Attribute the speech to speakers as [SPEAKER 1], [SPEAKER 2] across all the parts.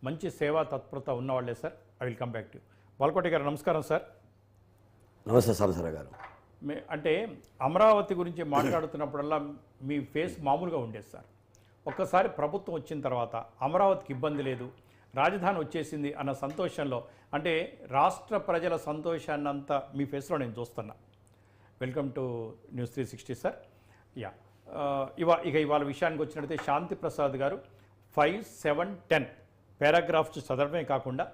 [SPEAKER 1] మంచి సేవా తత్పరత ఉన్నవాళ్లే sir. I will come back to Balakoti గారు. నమస్కారం సార్.
[SPEAKER 2] నమస్తే సాంబశివరావు గారు.
[SPEAKER 1] అంటే అమరావతి గురించి మాట్లాడుతున్నప్పుడల్లా మీ ఫేస్ మామూలుగా ఉండేది సార్. ఒక్కసారి ప్రభుత్వం వచ్చిన తర్వాత అమరావతికి ఇబ్బంది లేదు, రాజధాని వచ్చేసింది అన్న సంతోషంలో, అంటే రాష్ట్ర ప్రజల సంతోషాన్నంతా మీ ఫేస్లో నేను చూస్తున్నా. Welcome to news 360 sir. Yeah, ఇవాళ విషయానికి వచ్చినట్లయితే శాంతి ప్రసాద్ గారు 5, 7, 10 పారాగ్రాఫ్స్ చదవడమే కాకుండా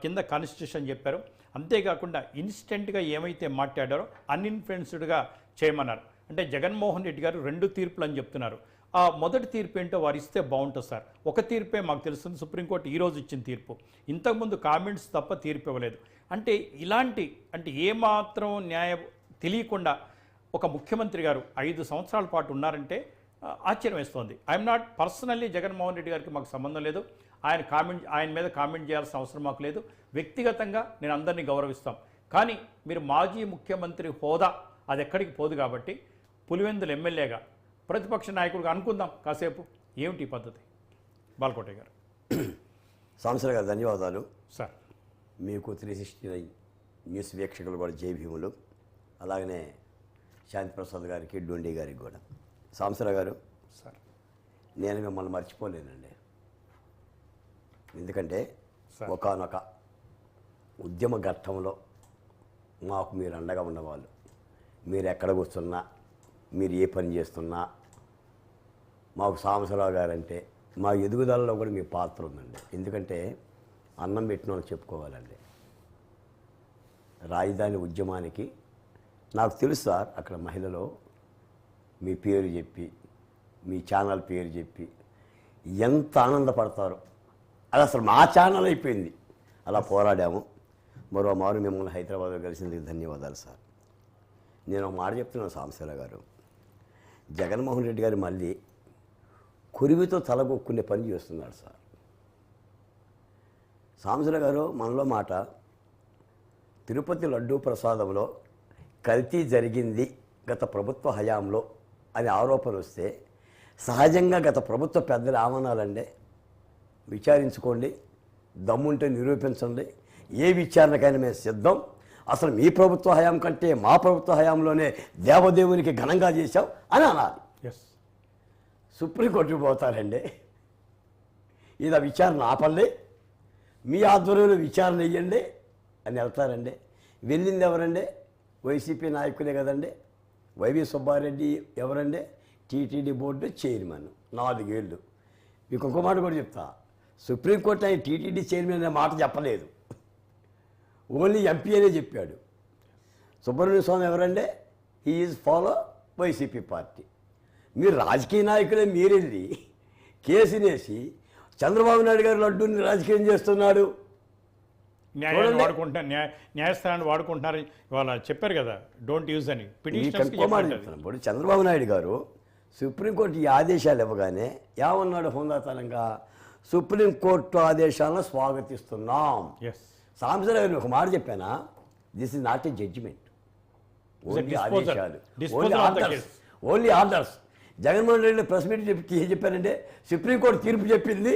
[SPEAKER 1] కింద కాన్స్టిట్యూషన్ చెప్పారు. అంతేకాకుండా ఇన్స్టెంట్గా ఏమైతే మాట్లాడారో అన్ఇన్ఫ్లుయెన్స్డ్గా చేయమన్నారు. అంటే జగన్మోహన్ రెడ్డి గారు 2 తీర్పులు అని చెప్తున్నారు. ఆ మొదటి తీర్పు ఏంటో వారు ఇస్తే బాగుంటుంది సార్. ఒక తీర్పే మాకు తెలుస్తుంది, సుప్రీంకోర్టు ఈరోజు ఇచ్చిన తీర్పు. ఇంతకుముందు కామెంట్స్ తప్ప తీర్పు ఇవ్వలేదు. అంటే ఇలాంటి ఏమాత్రం న్యాయం తెలియకుండా ఒక ముఖ్యమంత్రి గారు 5 సంవత్సరాల పాటు ఉన్నారంటే ఆశ్చర్యం వేస్తోంది. I'm not personally Jaganmohan Reddy గారికి మాకు సంబంధం లేదు, ఆయన మీద కామెంట్ చేయాల్సిన అవసరం మాకు లేదు. వ్యక్తిగతంగా నేను అందరినీ గౌరవిస్తాం. కానీ మీరు మాజీ ముఖ్యమంత్రి హోదా అది ఎక్కడికి పోదు కాబట్టి పులివెందుల ఎమ్మెల్యేగా ప్రతిపక్ష నాయకుడిగా అనుకుందాం కాసేపు. ఏమిటి పద్ధతి? బాలకోటి గారు.
[SPEAKER 2] సాంబశివరావు గారు ధన్యవాదాలు
[SPEAKER 1] సార్.
[SPEAKER 2] మీకు 360 న్యూస్ వీక్షకులు కూడా జై భీములు. అలాగనే శాంతి ప్రసాద్ గారికి, డొండి గారికి కూడా. సాంబశివరావు గారు
[SPEAKER 1] సార్,
[SPEAKER 2] నేను మిమ్మల్ని మర్చిపోలేనండి. ఎందుకంటే ఒకానొక ఉద్యమ ఘట్టంలో మాకు మీరు అండగా ఉన్నవాళ్ళు. మీరు ఎక్కడ కూర్చున్నా, మీరు ఏ పని చేస్తున్నా మాకు సాంబశివరావు గారు అంటే మా ఎదుగుదలలో కూడా మీ పాత్ర ఉందండి. ఎందుకంటే అన్నం పెట్టిన వాళ్ళు చెప్పుకోవాలండి. రాజధాని ఉద్యమానికి నాకు తెలుసు సార్, అక్కడ మహిళలు మీ పేరు చెప్పి, మీ ఛానల్ పేరు చెప్పి ఎంత ఆనందపడతారో. అది అసలు మా ఛానల్ అయిపోయింది. అలా పోరాడాము. మరో మారు మిమ్మల్ని హైదరాబాద్లో కలిసినందుకు ధన్యవాదాలు సార్. నేను ఒక మాట చెప్తున్నాను సాంబశివరావు గారు, జగన్మోహన్ రెడ్డి గారు మళ్ళీ కురివితో తలగొక్కునే పని చేస్తున్నాడు సార్. సాంబశివరావు గారు మనలో మాట, తిరుపతి లడ్డూ ప్రసాదంలో కల్తీ జరిగింది గత ప్రభుత్వ హయాంలో అని ఆరోపణ వస్తే సహజంగా గత ప్రభుత్వ పెద్దలు ఆమనాలండి. విచారించుకోండి, దమ్ముంటే నిరూపించండి, ఏ విచారణకైనా మేము సిద్ధం. అసలు మీ ప్రభుత్వ హయాం కంటే మా ప్రభుత్వ హయాంలోనే దేవదేవునికి ఘనంగా చేశాం అని అనాలి. సుప్రీంకోర్టుకు పోతారండి, ఇది విచారణ ఆపండి, మీ ఆధ్వర్యంలో విచారణ వేయండి అని వెళ్తారండి. వెళ్ళింది ఎవరండి? వైసీపీ నాయకులే కదండి. వైవి సుబ్బారెడ్డి ఎవరండి? టీటీడీ బోర్డు చైర్మన్ 4 ఏళ్ళు. మీకు ఒక మాట కూడా చెప్తా, సుప్రీంకోర్టు ఆయన టీటీడీ చైర్మన్ అనే మాట చెప్పలేదు, ఓన్లీ ఎంపీ అనే చెప్పాడు. సుబ్రహ్మణ్య స్వామి ఎవరండి? He is follow YCP party. మీరు రాజకీయ నాయకులే మీరెళ్ళి కేసునేసి చంద్రబాబు నాయుడు గారు లడ్డూని రాజకీయం చేస్తున్నాడు,
[SPEAKER 1] న్యాయాన్ని వాడుకుంటున్నారు, న్యాయస్థానాన్ని వాడుకుంటున్నారు ఇవాళ చెప్పారు కదా, డోంట్ యూజ్ అని.
[SPEAKER 2] ఇప్పుడు చంద్రబాబు నాయుడు గారు సుప్రీంకోర్టు ఈ ఆదేశాలు ఇవ్వగానే ఏమన్నాడు హోందాతనంగా? సుప్రీంకోర్టు ఆదేశాలను స్వాగతిస్తున్నాం. సాంబశివరావు గారు ఒక మాట చెప్పానా, this is not a judgement, only ఆదేశాలు, only orders. Jaganmohan Reddy press meet చెప్పారంటే సుప్రీంకోర్టు తీర్పు చెప్పింది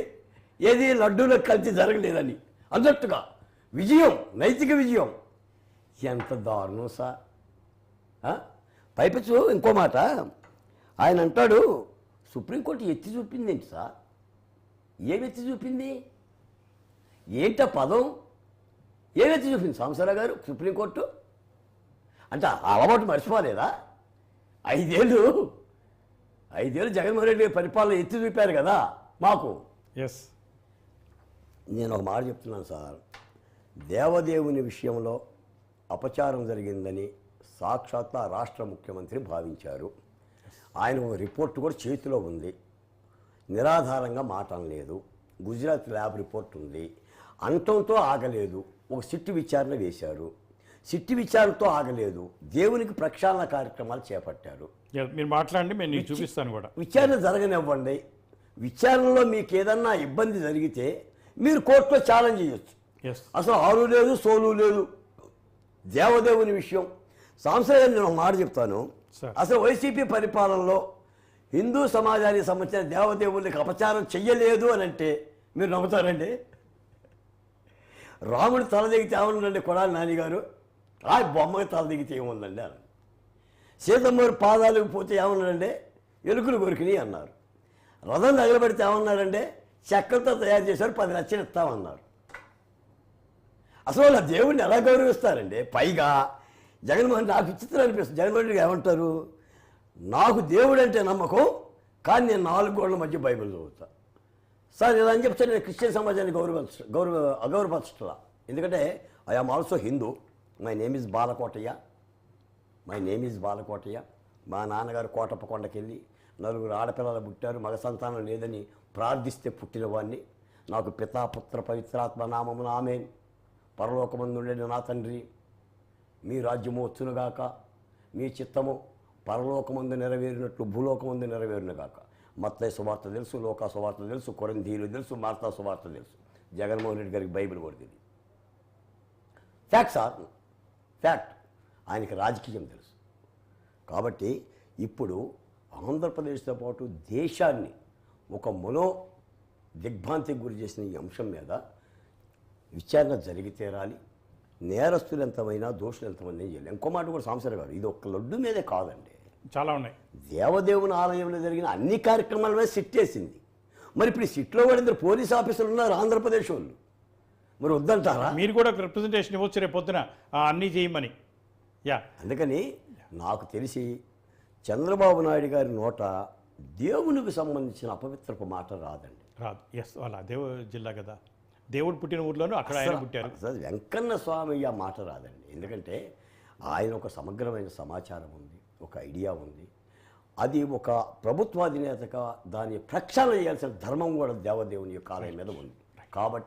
[SPEAKER 2] ఏది లడ్డూలకు కల్తీ జరగలేదని అన్నట్టుగా. విజయం, నైతిక విజయం. ఎంత దారుణం సార్. పైపెచ్చు ఇంకో మాట ఆయన అంటాడు, సుప్రీంకోర్టు ఎత్తి చూపింది ఏంటి సార్? ఏమెత్తి చూపింది? ఏంట పదం? ఏమెత్తి చూపింది సాంబశివరావు గారు సుప్రీంకోర్టు? అంటే అలవాటు మర్చిపోలేదా? 5 ఏళ్ళు జగన్మోహన్ రెడ్డి పరిపాలన ఎత్తి చూపారు కదా మాకు. నేను ఒక మాట చెప్తున్నాను సార్, దేవదేవుని విషయంలో అపచారం జరిగిందని సాక్షాత్ రాష్ట్ర ముఖ్యమంత్రి భావించారు. ఆయన ఒక రిపోర్ట్ కూడా చేతిలో ఉంది, నిరాధారంగా మాట అనలేదు. గుజరాత్ ల్యాబ్ రిపోర్ట్ ఉంది, అంతంతో ఆగలేదు. ఒక సిట్టు విచారణ వేశారు, సిట్టు విచారణతో ఆగలేదు. దేవునికి ప్రక్షాళన కార్యక్రమాలు చేపట్టారు.
[SPEAKER 1] మీరు మాట్లాడండి, నేను చూపిస్తాను కూడా.
[SPEAKER 2] విచారణ జరగనివ్వండి. విచారణలో మీకు ఏదన్నా ఇబ్బంది జరిగితే మీరు కోర్టులో ఛాలెంజ్ చేయొచ్చు. అసలు ఆరు లేదు, సోలు లేదు. దేవదేవుని విషయం సాంసరావు నేను ఒక మాట చెప్తాను, అసలు వైసీపీ పరిపాలనలో హిందూ సమాజానికి సంబంధించిన దేవదేవునికి అపచారం చెయ్యలేదు అని అంటే మీరు నమ్ముతారండి? రాముడు తల దిగితే ఏమన్నాడండి కొడాలి నానిగారు, ఆ బొమ్మకి తల దిగితే ఏముందండి అని. సీతమ్మవారి పాదాలకు పోతే ఏమన్నాడంటే ఎలుకలు కొరికినాయి అన్నారు. రథం తగలబెడితే ఏమన్నారంటే చెక్కలతో తయారు చేశారు, 10 లక్షలు ఇస్తామన్నారు. అసలు వాళ్ళ దేవుడిని ఎలా గౌరవిస్తారండి? పైగా జగన్మోహన్, నాకు విచిత్రం అనిపిస్తుంది, జగన్మోహన్ రెడ్డి ఏమంటారు, నాకు దేవుడు అంటే నమ్మకం, కానీ నేను 4 గోడల మధ్య బైబిల్ చదువుతా. సార్ ఇలా అని చెప్తే నేను క్రిస్టియన్ సమాజాన్ని అగౌరవపరచట్లా. ఎందుకంటే I am also Hindu. My name is Balakotayya. మా నాన్నగారు కోటప్ప కొండకెళ్ళి 4 ఆడపిల్లలు పుట్టారు, మగ సంతానం లేదని ప్రార్థిస్తే పుట్టిన వాడిని. నాకు పితా పుత్ర పవిత్రాత్మ నామమున ఆమేన్. పరలోకమందుండేది నా తండ్రి, మీ రాజ్యము వచ్చునుగాక, మీ చిత్తము పరలోకమందు నెరవేరినట్లు భూలోకమందు నెరవేరునుగాక. మత్తయి సువార్త తెలుసు, లోకా సువార్త తెలుసు, కొరింథీయులు తెలుసు, మార్తా సువార్త తెలుసు. జగన్మోహన్ రెడ్డి గారికి బైబిల్ కూడా తెలియదు. ఫ్యాక్ట్. ఆయనకి రాజకీయం తెలుసు. కాబట్టి ఇప్పుడు ఆంధ్రప్రదేశ్తో పాటు దేశాన్ని ఒక దిగ్భ్రాంతికి గురి చేసిన ఈ అంశం మీద విచారణ జరిగి తీరాలి. నేరస్తులు ఎంతమైనా దోషులు ఎంతమంది చేయాలి. ఇంకో మాట కూడా సాంబశివరావు గారు, ఇది ఒక్క లడ్డు మీదే కాదండి,
[SPEAKER 1] చాలా ఉన్నాయి.
[SPEAKER 2] దేవదేవుని ఆలయంలో జరిగిన అన్ని కార్యక్రమాల మీద సిట్ వేసింది. మరి ఇప్పుడు సిట్లో కూడా 2 పోలీస్ ఆఫీసర్లు ఉన్నారు ఆంధ్రప్రదేశ్ వాళ్ళు, మరి వద్దంటారా?
[SPEAKER 1] మీరు కూడా రిప్రజెంటేషన్ ఇవ్వచ్చు రేపు పొద్దున అన్నీ చేయమని.
[SPEAKER 2] అందుకని నాకు తెలిసి చంద్రబాబు నాయుడు గారి నోట దేవునికి సంబంధించిన అపవిత్రపు మాట రాదండి.
[SPEAKER 1] రాదు. వాళ్ళ జిల్లా కదా, దేవుడు పుట్టిన ఊర్లోనూ అక్కడ ఆయన పుట్టారు.
[SPEAKER 2] అసలు వెంకన్న స్వామి ఆ మాట రాదండి. ఎందుకంటే ఆయన ఒక సమగ్రమైన సమాచారం ఉంది, ఒక ఐడియా ఉంది. అది ఒక ప్రభుత్వాధినేతగా దాన్ని ప్రక్షాళన చేయాల్సిన ధర్మం కూడా దేవదేవుని యొక్క ఆలయం మీద ఉంది. కాబట్టి